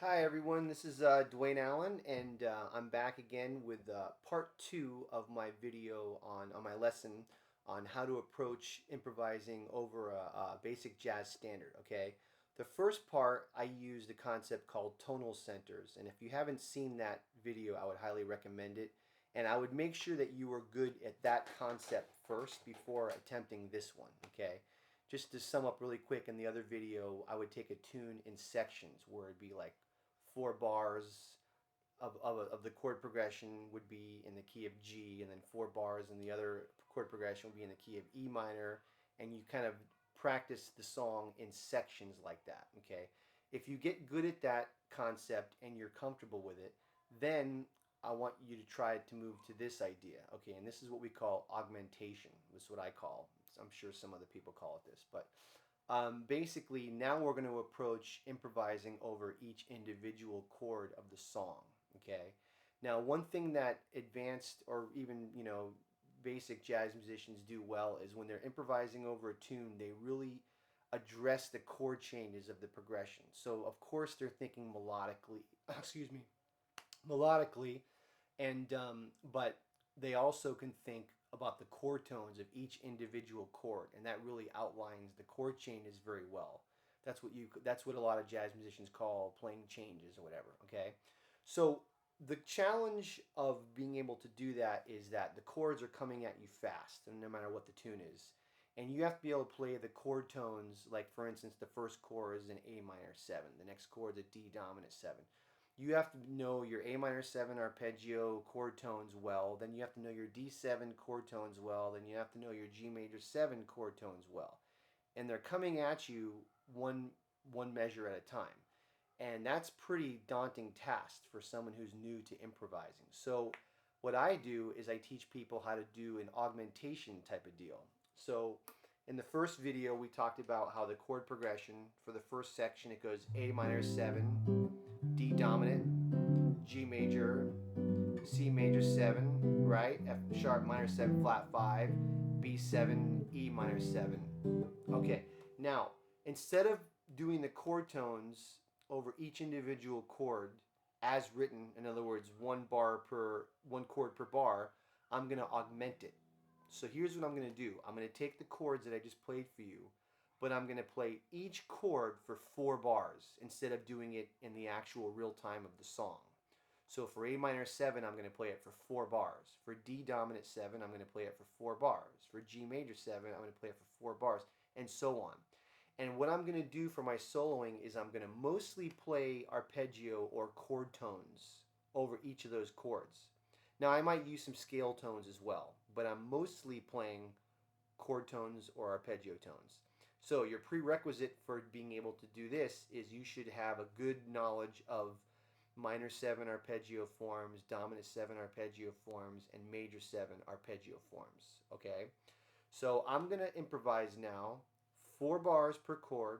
Hi everyone, this is Dwayne Allen, and I'm back again with part two of my video on my lesson on how to approach improvising over a basic jazz standard. Okay, the first part I used a concept called tonal centers, and if you haven't seen that video, I would highly recommend it. And I would make sure that you were good at that concept first before attempting this one. Okay. Just to sum up really quick, in the other video, I would take a tune in sections where it'd be like 4 bars of the chord progression would be in the key of G, and then 4 bars in the other chord progression would be in the key of E minor, and you kind of practice the song in sections like that. Okay, if you get good at that concept and you're comfortable with it, then I want you to try to move to this idea. Okay, and this is what we call augmentation. This is what I call. I'm sure some other people call it this, but basically, now we're going to approach improvising over each individual chord of the song. Okay. Now, one thing that advanced or even basic jazz musicians do well is when they're improvising over a tune, they really address the chord changes of the progression. So, of course, they're thinking melodically. Excuse me, melodically, and but they also can think about the chord tones of each individual chord, and that really outlines the chord changes very well. That's what a lot of jazz musicians call playing changes or whatever. Okay, so the challenge of being able to do that is that the chords are coming at you fast, and no matter what the tune is, and you have to be able to play the chord tones. Like for instance, the first chord is an A minor 7, the next chord is a D dominant 7. You have to know your A minor 7 arpeggio chord tones well. Then you have to know your D7 chord tones well. Then you have to know your G major 7 chord tones well. And they're coming at you one measure at a time. And that's pretty daunting task for someone who's new to improvising. So what I do is I teach people how to do an augmentation type of deal. So in the first video, we talked about how the chord progression for the first section, it goes A minor 7, D dominant, G major, C major 7, right? F sharp minor 7 flat 5, B7, E minor 7. Okay, now instead of doing the chord tones over each individual chord as written, in other words, one chord per bar, I'm going to augment it. So here's what I'm going to do. I'm going to take the chords that I just played for you, but I'm going to play each chord for 4 bars instead of doing it in the actual real time of the song. So for A minor 7, I'm going to play it for 4 bars. For D dominant 7, I'm going to play it for 4 bars. For G major 7, I'm going to play it for 4 bars, and so on. And what I'm going to do for my soloing is I'm going to mostly play arpeggio or chord tones over each of those chords. Now I might use some scale tones as well, but I'm mostly playing chord tones or arpeggio tones. So your prerequisite for being able to do this is you should have a good knowledge of minor 7 arpeggio forms, dominant 7 arpeggio forms, and major 7 arpeggio forms. Okay? So I'm going to improvise now 4 bars per chord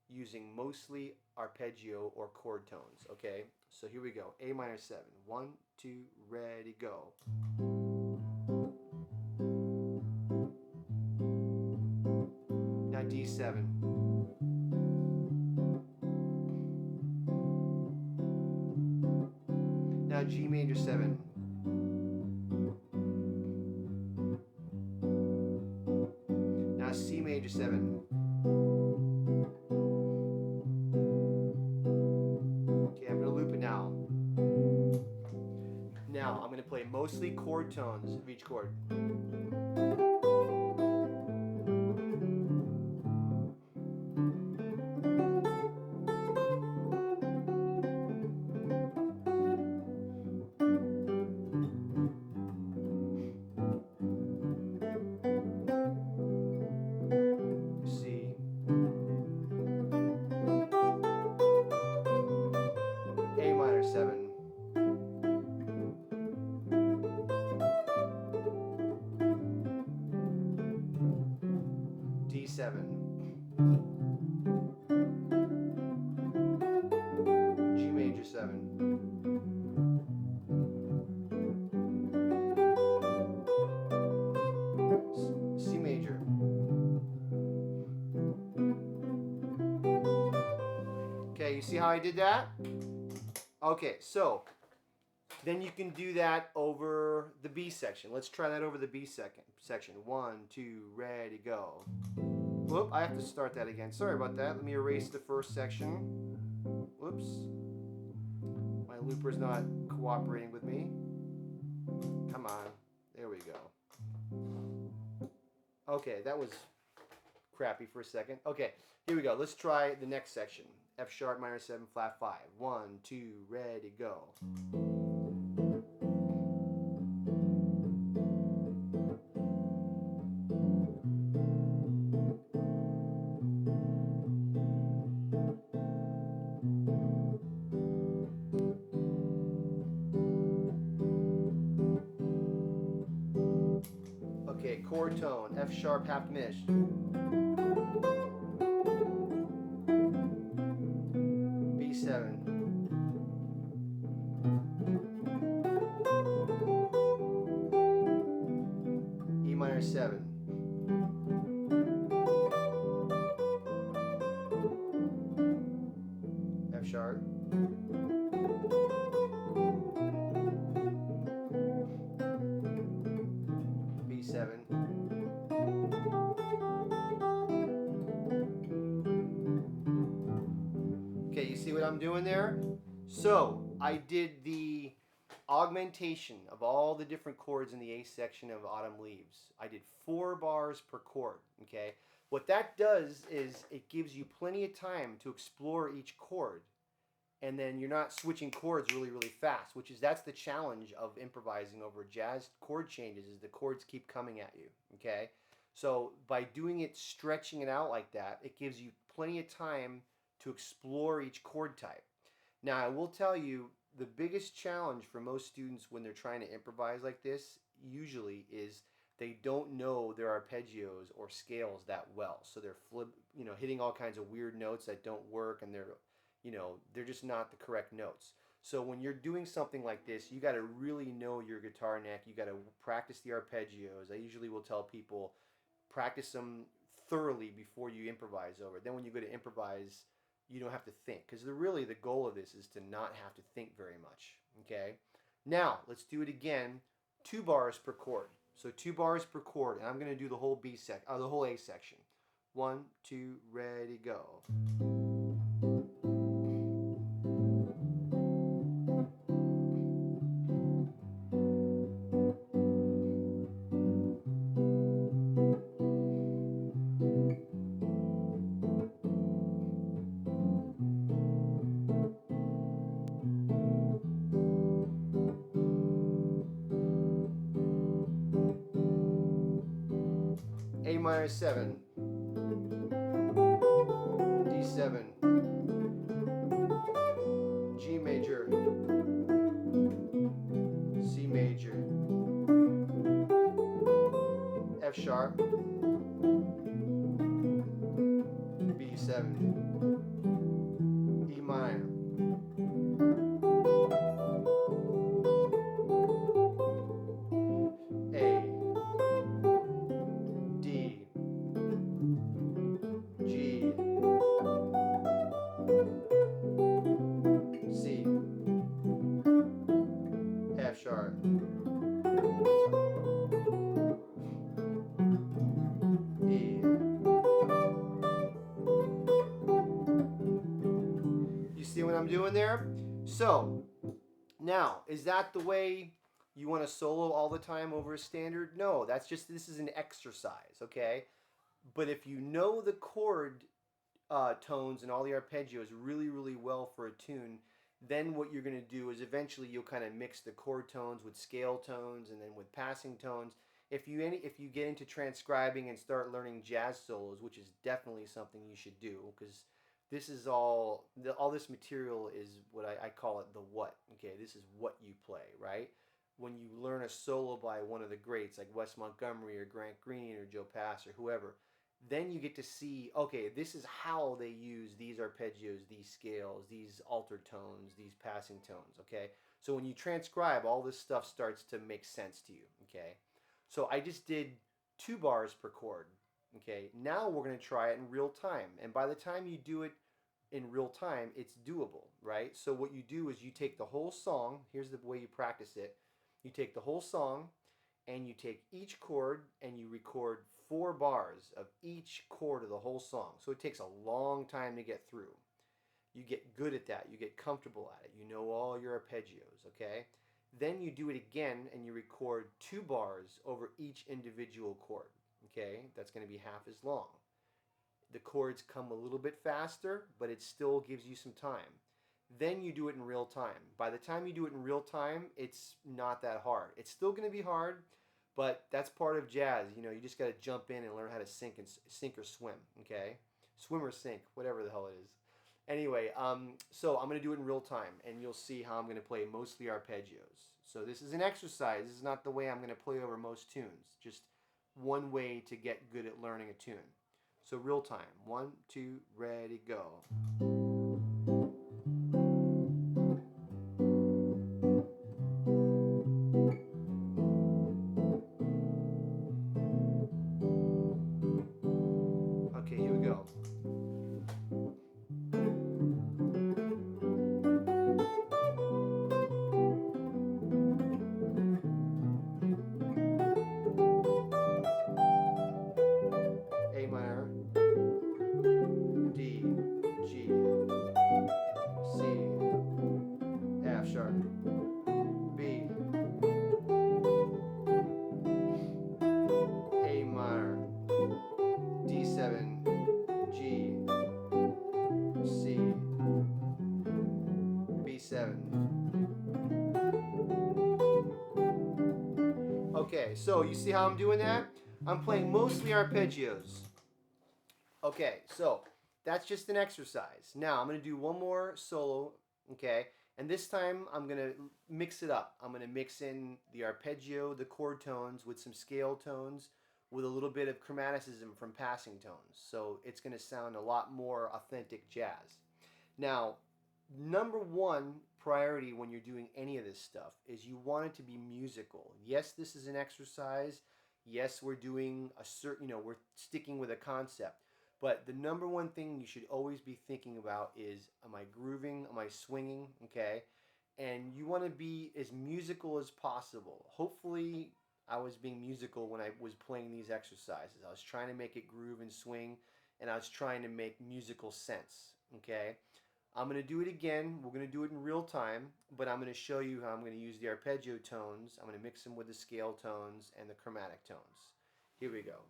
using mostly arpeggio or chord tones. Okay? So here we go. A minor 7. 1, 2, ready, go. Now D7. Now G major 7. Now C major 7. Okay, I'm going to loop it now. Now I'm going to play mostly chord tones of each chord. C. A minor 7. D7. G major 7. C major. Okay, you see how I did that? Okay, so then you can do that over the B section. Let's try that over the B section. 1, 2, ready, go. Whoop, I have to start that again. Sorry about that. Let me erase the first section. Whoops. My looper's not cooperating with me. Come on. There we go. Okay, that was crappy for a second. Okay, here we go. Let's try the next section. F sharp minor 7 flat 5. 1, 2, ready, go. Okay, chord tone, F sharp half diminished. B7. E minor 7. F sharp. B7. Okay, you see what I'm doing there? So, I did the augmentation of all the different chords in the A section of Autumn Leaves. I did 4 bars per chord, okay? What that does is it gives you plenty of time to explore each chord, and then you're not switching chords really, really fast, that's the challenge of improvising over jazz chord changes, is the chords keep coming at you, okay? So by doing it, stretching it out like that, it gives you plenty of time to explore each chord type. Now, I will tell you, the biggest challenge for most students when they're trying to improvise like this usually is they don't know their arpeggios or scales that well. So they're hitting all kinds of weird notes that don't work, and they're just not the correct notes. So when you're doing something like this, you got to really know your guitar neck. You got to practice the arpeggios. I usually will tell people practice them thoroughly before you improvise over it. Then when you go to improvise, you don't have to think, because really the goal of this is to not have to think very much. Okay, now let's do it again. 2 bars per chord. So 2 bars per chord, and I'm going to do the whole the whole A section. 1, 2, ready, go. A minor 7, D7, G major, C major, F sharp, B7, E minor, A, D, G, C, F sharp, E. You see what I'm doing there? So, now, is that the way you want to solo all the time over a standard? No, this is an exercise, okay? But if you know the chord tones and all the arpeggios really, really well for a tune, then what you're going to do is eventually you'll kind of mix the chord tones with scale tones and then with passing tones. If you get into transcribing and start learning jazz solos, which is definitely something you should do, because this is all this material is what I call it the what. Okay, this is what you play, right? When you learn a solo by one of the greats like Wes Montgomery or Grant Green or Joe Pass or whoever, then you get to see, okay, this is how they use these arpeggios, these scales, these altered tones, these passing tones, okay? So when you transcribe, all this stuff starts to make sense to you, okay? So I just did 2 bars per chord, okay? Now we're going to try it in real time. And by the time you do it in real time, it's doable, right? So what you do is you take the whole song. Here's the way you practice it. You take the whole song and you take each chord and you record 4 bars of each chord of the whole song. So it takes a long time to get through. You get good at that. You get comfortable at it. You know all your arpeggios, okay? Then you do it again and you record 2 bars over each individual chord, okay? That's going to be half as long. The chords come a little bit faster, but it still gives you some time. Then you do it in real time. By the time you do it in real time, it's not that hard. It's still going to be hard, but that's part of jazz. You know, you just got to jump in and learn how to sink or swim. Okay, swim or sink, whatever the hell it is. Anyway, so I'm going to do it in real time, and you'll see how I'm going to play mostly arpeggios. So this is an exercise. This is not the way I'm going to play over most tunes. Just one way to get good at learning a tune. So real time. 1, 2, ready, go. Okay, here we go. A minor, D, G, C, F sharp, B, A minor, D7, G, C, B7. Okay, so you see how I'm doing that? I'm playing mostly arpeggios. Okay, so that's just an exercise. Now I'm going to do one more solo, okay? And this time I'm going to mix it up. I'm going to mix in the arpeggio, the chord tones with some scale tones with a little bit of chromaticism from passing tones. So it's going to sound a lot more authentic jazz. Now, number one priority when you're doing any of this stuff is you want it to be musical. Yes, this is an exercise. Yes, we're doing a certain, we're sticking with a concept. But the number one thing you should always be thinking about is, am I grooving? Am I swinging? Okay. And you want to be as musical as possible. Hopefully, I was being musical when I was playing these exercises. I was trying to make it groove and swing, and I was trying to make musical sense. Okay. I'm going to do it again. We're going to do it in real time, but I'm going to show you how I'm going to use the arpeggio tones. I'm going to mix them with the scale tones and the chromatic tones. Here we go.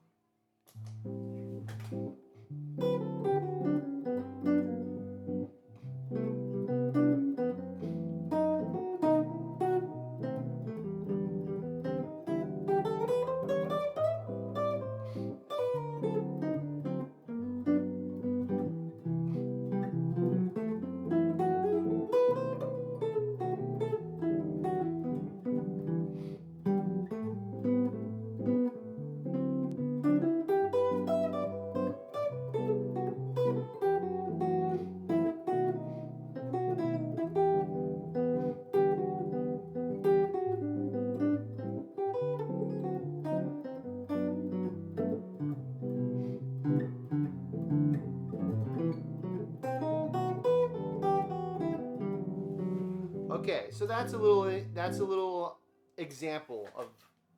Okay, so that's a little example of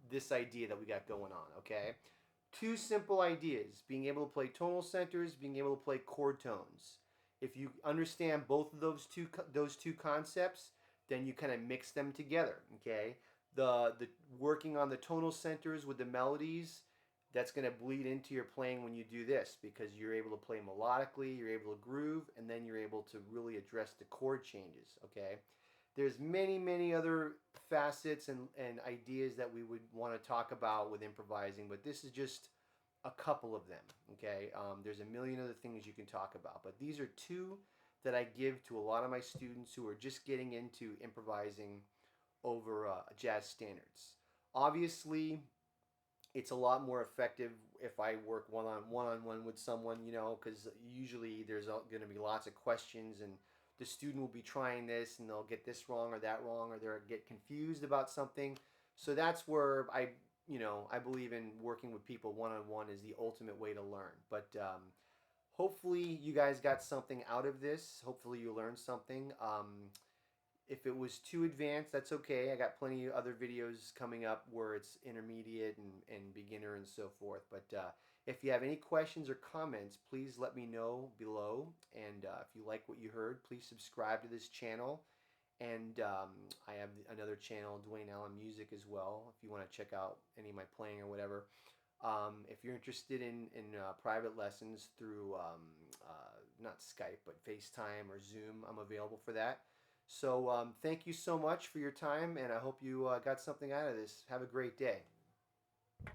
this idea that we got going on, okay? Two simple ideas, being able to play tonal centers, being able to play chord tones. If you understand both of those two concepts, then you kind of mix them together, okay? The working on the tonal centers with the melodies, that's going to bleed into your playing when you do this because you're able to play melodically, you're able to groove, and then you're able to really address the chord changes, okay? There's many other facets and ideas that we would want to talk about with improvising, but this is just a couple of them. Okay, there's a million other things you can talk about, but these are two that I give to a lot of my students who are just getting into improvising over jazz standards. Obviously, it's a lot more effective if I work one on one with someone, because usually there's going to be lots of questions, and the student will be trying this and they'll get this wrong or that wrong, or they'll get confused about something. So that's where I believe in working with people one on one is the ultimate way to learn. But hopefully you guys got something out of this. Hopefully you learned something. If it was too advanced, that's okay. I got plenty of other videos coming up where it's intermediate and beginner and so forth. But if you have any questions or comments, please let me know below. And if you like what you heard, please subscribe to this channel. And I have another channel, Dwayne Allen Music, as well, if you want to check out any of my playing or whatever. If you're interested in private lessons through not Skype but FaceTime or Zoom, I'm available for that. So thank you so much for your time, and I hope you got something out of this. Have a great day.